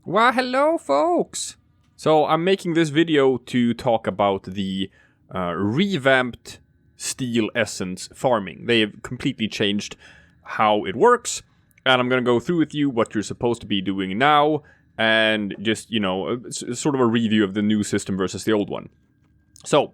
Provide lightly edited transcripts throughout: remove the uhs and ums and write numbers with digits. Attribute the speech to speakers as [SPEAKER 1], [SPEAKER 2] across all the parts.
[SPEAKER 1] Well, hello folks! So I'm making this video to talk about the revamped steel essence farming. They have completely changed how it works, and I'm gonna go through with you what you're supposed to be doing now, and just, you know, sort of a review of the new system versus the old one. So,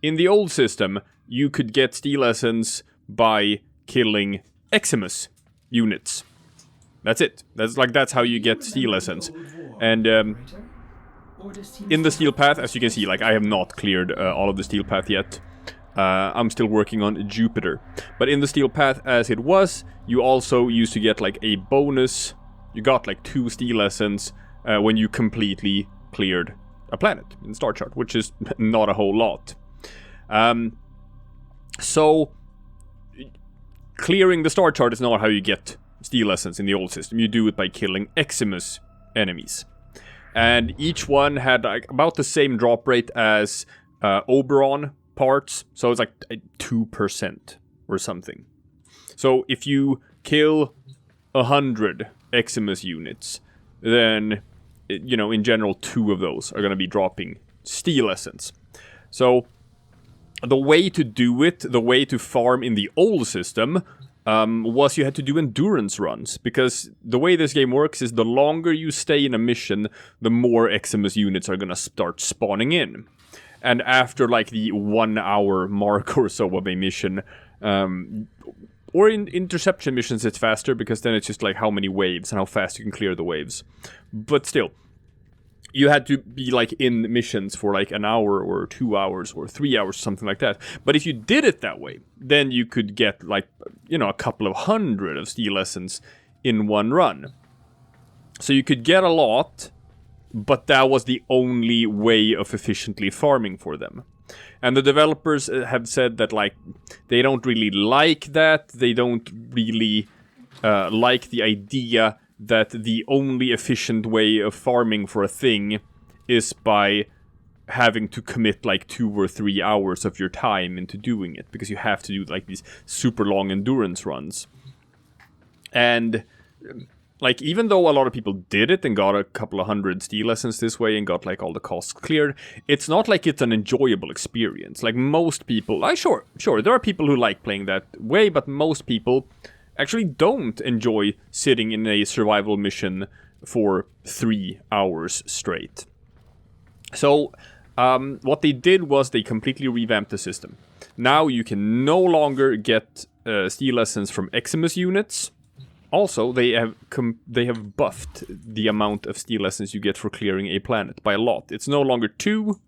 [SPEAKER 1] in the old system, you could get steel essence by killing Eximus units. That's it. That's how you get steel essence. And in the steel path, as you can see, like, I have not cleared all of the steel path yet. I'm still working on Jupiter. But in the steel path as it was, you also used to get like a bonus. You got like 2 steel essence when you completely cleared a planet in Star Chart, which is not a whole lot. So clearing the Star Chart is not how you get steel essence in the old system. You do it by killing Eximus enemies. And each one had like about the same drop rate as Oberon parts, so it's like 2% or something. So if you kill 100 Eximus units, then, you know, in general 2 of those are going to be dropping steel essence. So the way to do it, the way to farm in the old system, was you had to do endurance runs, because the way this game works is the longer you stay in a mission, the more Eximus units are gonna start spawning in. And after like the 1 hour mark or so of a mission, or in interception missions it's faster, because then it's just like how many waves and how fast you can clear the waves. But still, you had to be like in missions for like an hour or 2 hours or 3 hours, something like that. But if you did it that way, then you could get like, you know, a couple of hundred of steel essence in one run. So you could get a lot, but that was the only way of efficiently farming for them. And the developers have said that, like, they don't really like that. They don't really like the idea that the only efficient way of farming for a thing is by having to commit like 2 or 3 hours of your time into doing it, because you have to do like these super long endurance runs. And like, even though a lot of people did it and got a couple of hundred steel essence this way and got like all the costs cleared, it's not like it's an enjoyable experience. Like, most people, sure, there are people who like playing that way, but most people actually don't enjoy sitting in a survival mission for 3 hours straight. So what they did was they completely revamped the system. Now you can no longer get steel essence from Eximus units. Also, they have buffed the amount of steel essence you get for clearing a planet by a lot. It's no longer 2.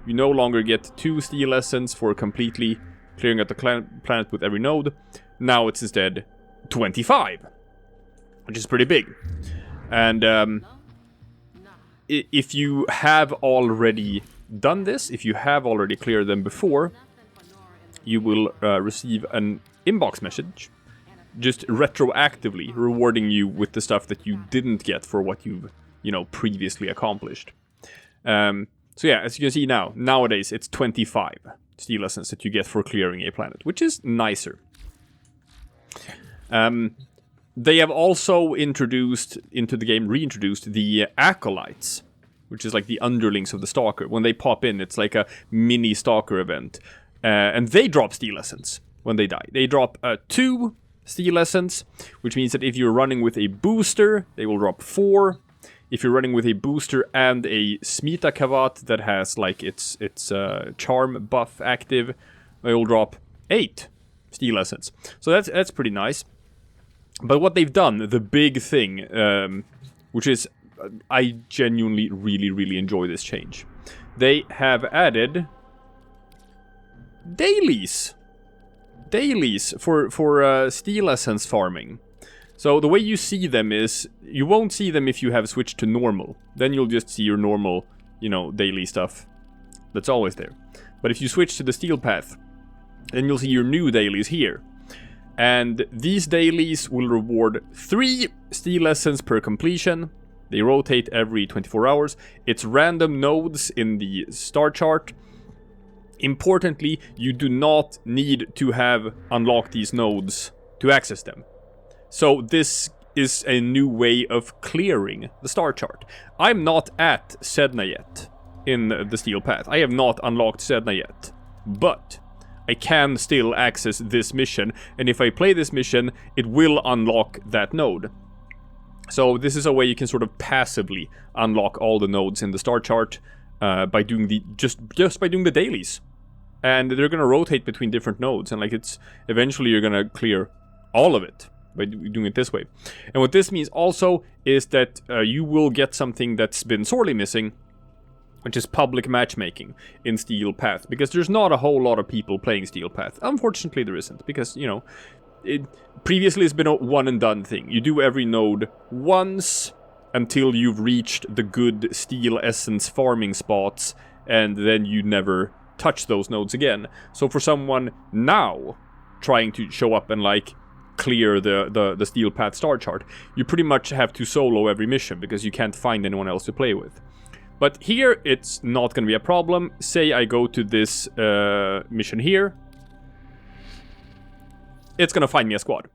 [SPEAKER 1] You no longer get 2 steel essence for completely clearing out the planet with every node. Now it's instead 25, which is pretty big. And if you have already done this, if you have already cleared them before, you will receive an inbox message just retroactively rewarding you with the stuff that you didn't get for what you've, you know, previously accomplished. So yeah, as you can see nowadays it's 25 steel essence that you get for clearing a planet, which is nicer. They have also introduced into the game, reintroduced the Acolytes, which is like the underlings of the Stalker. When they pop in, it's like a mini Stalker event. And they drop steel essence when they die. They drop 2 steel essence, which means that if you're running with a booster, they will drop 4. If you're running with a booster and a Smita Kavat that has like its charm buff active, they will drop 8 steel essence. So that's pretty nice. But what they've done, the big thing, which is, I genuinely really enjoy this change. They have added dailies for steel essence farming. So the way you see them is, you won't see them if you have switched to normal. Then you'll just see your normal, you know, daily stuff that's always there. But if you switch to the steel path, then you'll see your new dailies here. And these dailies will reward 3 steel essence per completion. They rotate every 24 hours. It's random nodes in the star chart. Importantly, you do not need to have unlocked these nodes to access them. So this is a new way of clearing the star chart. I'm not at Sedna yet in the Steel Path. I have not unlocked Sedna yet, but I can still access this mission, and if I play this mission, it will unlock that node. So this is a way you can sort of passively unlock all the nodes in the star chart by doing just by doing the dailies. And they're gonna rotate between different nodes, and like it's eventually you're gonna clear all of it by doing it this way. And what this means also is that you will get something that's been sorely missing, which is public matchmaking in Steel Path, because there's not a whole lot of people playing Steel Path. Unfortunately, there isn't, because, you know, previously it's been a one and done thing. You do every node once until you've reached the good steel essence farming spots, and then you never touch those nodes again. So for someone now trying to show up and like clear the Steel Path star chart, you pretty much have to solo every mission because you can't find anyone else to play with. But here, it's not going to be a problem. Say I go to this mission here. It's going to find me a squad.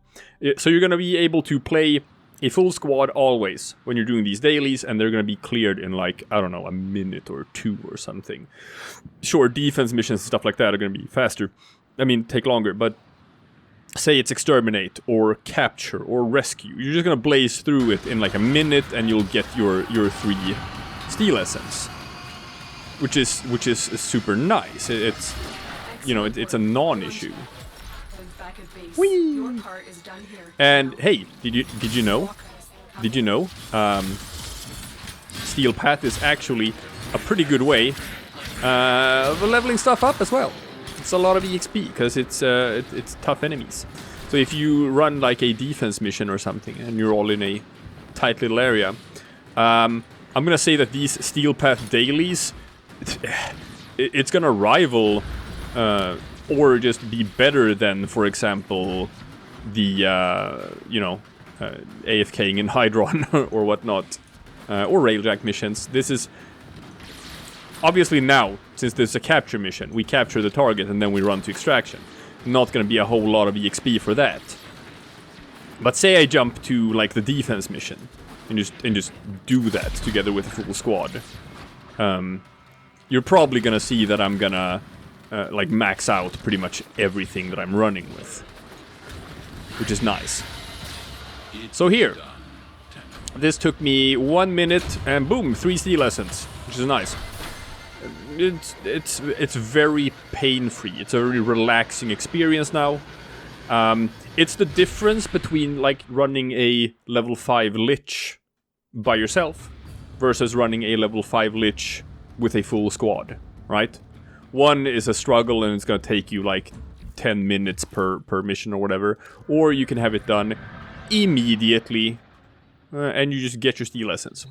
[SPEAKER 1] So you're going to be able to play a full squad always when you're doing these dailies, and they're going to be cleared in like, I don't know, a minute or two or something. Sure, defense missions and stuff like that are going to be faster. I mean, take longer, but say it's exterminate or capture or rescue. You're just going to blaze through it in like a minute, and you'll get your 3 steel essence, which is super nice. It's you know it's a non-issue. Whee! And hey, did you know Steel Path is actually a pretty good way of leveling stuff up as well. It's a lot of EXP because it's tough enemies. So if you run like a defense mission or something and you're all in a tight little area, I'm gonna say that these Steel Path dailies, it's gonna rival, or just be better than, for example, the, AFKing in Hydron or whatnot, or Railjack missions. This is, obviously now, since there's a capture mission, we capture the target and then we run to extraction. Not gonna be a whole lot of EXP for that. But say I jump to, like, the defense mission, and just do that together with a full squad. You're probably gonna see that I'm gonna like max out pretty much everything that I'm running with, which is nice. So here, this took me 1 minute, and boom, 3 steel essence, which is nice. It's very pain-free. It's a very relaxing experience now. It's the difference between like running a level 5 Lich by yourself versus running a level 5 Lich with a full squad, right? One is a struggle and it's gonna take you like 10 minutes per mission or whatever, or you can have it done immediately and you just get your steel essence.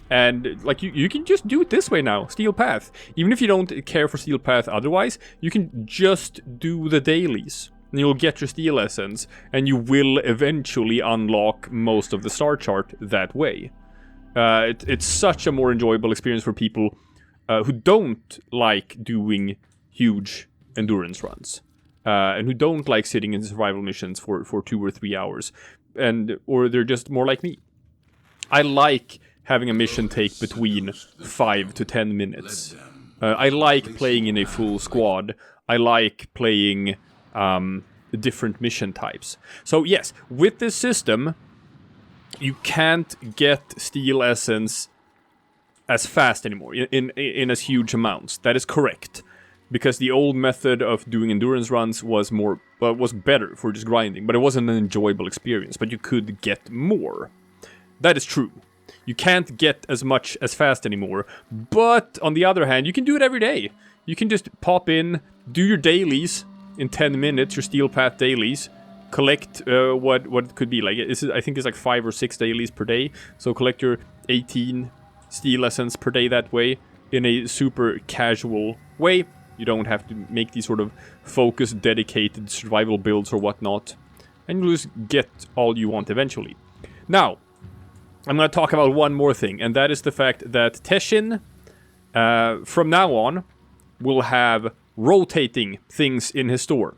[SPEAKER 1] And like you can just do it this way now, Steel Path. Even if you don't care for Steel Path otherwise, you can just do the dailies. And you'll get your steel essence, and you will eventually unlock most of the star chart that way. It's such a more enjoyable experience for people who don't like doing huge endurance runs, and who don't like sitting in survival missions for 2 or 3 hours, or they're just more like me. I like having a mission take between 5 to 10 minutes. I like playing in a full squad. I like playing different mission types. So yes, with this system, you can't get steel essence as fast anymore in as huge amounts. That is correct, because the old method of doing endurance runs was was better for just grinding, but it wasn't an enjoyable experience. But you could get more. That is true. You can't get as much as fast anymore, but on the other hand, you can do it every day. You can just pop in, do your dailies in 10 minutes, your Steel Path dailies, collect what it could be like. I think it's like 5 or 6 dailies per day, so collect your 18 steel essence per day that way in a super casual way. You don't have to make these sort of focused, dedicated survival builds or whatnot, and you'll just get all you want eventually. Now, I'm going to talk about one more thing, and that is the fact that Teshin, from now on, will have rotating things in his store.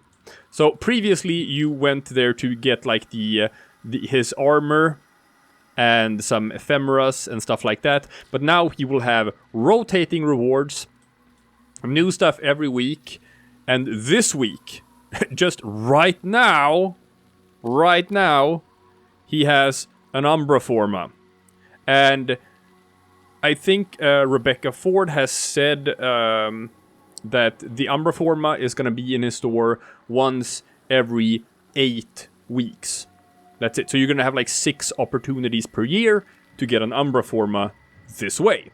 [SPEAKER 1] So previously you went there to get like the his armor and some ephemeras and stuff like that. But now he will have rotating rewards, new stuff every week. And this week, just right now, he has an Umbra Forma. And I think Rebecca Ford has said that the Umbra Forma is going to be in his store once every 8 weeks. That's it. So you're going to have like 6 opportunities per year to get an Umbra Forma this way.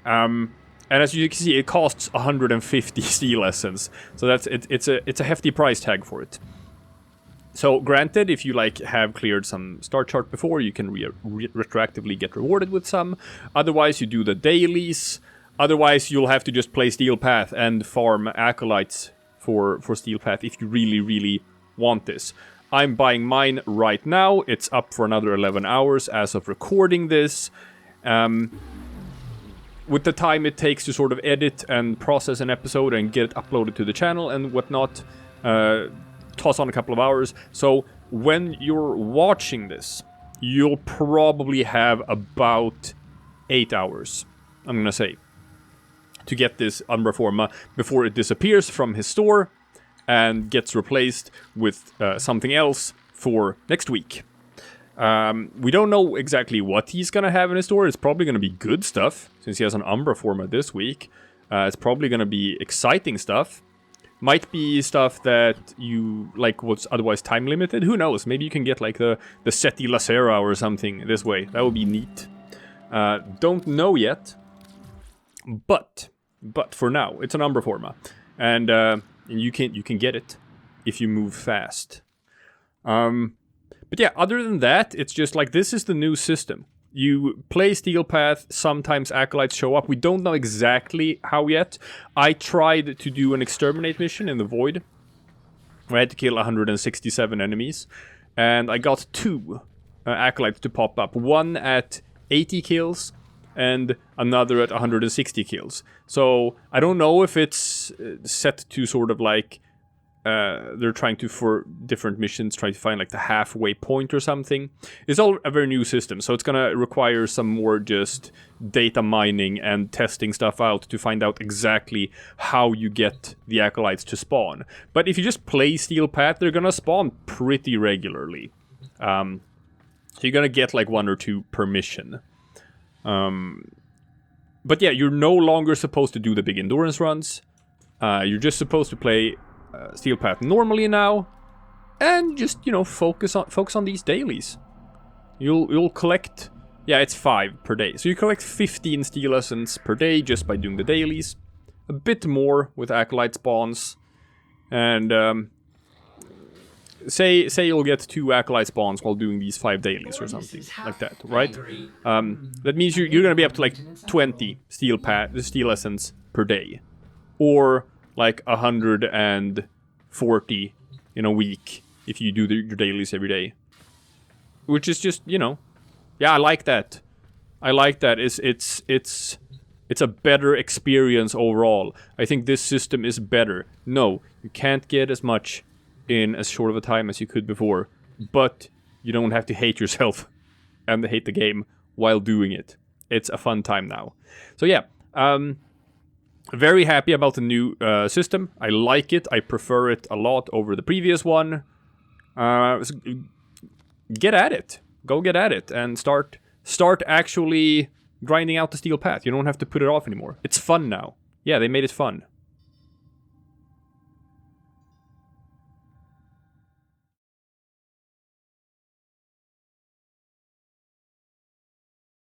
[SPEAKER 1] And as you can see, it costs 150 steel essence. So it's a hefty price tag for it. So granted, if you like have cleared some star chart before, you can retroactively get rewarded with some. Otherwise, you do the dailies. Otherwise, you'll have to just play Steel Path and farm Acolytes for Steel Path if you really, really want this. I'm buying mine right now. It's up for another 11 hours as of recording this. With the time it takes to sort of edit and process an episode and get it uploaded to the channel and whatnot, toss on a couple of hours. So when you're watching this, you'll probably have about 8 hours, I'm gonna say, to get this Umbra Forma before it disappears from his store and gets replaced with something else for next week. We don't know exactly what he's gonna have in his store. It's probably gonna be good stuff, since he has an Umbra Forma this week. It's probably gonna be exciting stuff. Might be stuff that you like what's otherwise time limited. Who knows? Maybe you can get like the Seti Lacera or something this way. That would be neat. Don't know yet. But for now, it's an Umbra Forma, and you can get it if you move fast. But yeah, other than that, it's just like this is the new system. You play Steel Path, sometimes Acolytes show up. We don't know exactly how yet. I tried to do an Exterminate mission in the Void, where I had to kill 167 enemies, and I got 2 Acolytes to pop up. One at 80 kills, and another at 160 kills. So, I don't know if it's set to sort of like they're trying to, for different missions, try to find like the halfway point or something. It's all a very new system, so it's gonna require some more just data mining and testing stuff out to find out exactly how you get the Acolytes to spawn. But if you just play Steel Path, they're gonna spawn pretty regularly. So you're gonna get like 1 or 2 per mission. But yeah, you're no longer supposed to do the big endurance runs. You're just supposed to play Steel Path normally now, and just, you know, focus on these dailies. You'll collect, yeah, it's 5 per day, so you collect 15 steel essence per day just by doing the dailies, a bit more with Acolyte spawns, and say you'll get 2 Acolyte spawns while doing these 5 dailies or something like that, right? That means you're gonna be up to like 20 steel essence per day, or like 140 in a week if you do your dailies every day. Which is just, you know, yeah, I like that. I like that. It's a better experience overall. I think this system is better. No, you can't get as much in as short of a time as you could before, but you don't have to hate yourself and hate the game while doing it. It's a fun time now. So yeah, very happy about the new system. I like it. I prefer it a lot over the previous one. Get at it. Go get at it and start actually grinding out the Steel Path. You don't have to put it off anymore. It's fun now. Yeah, they made it fun.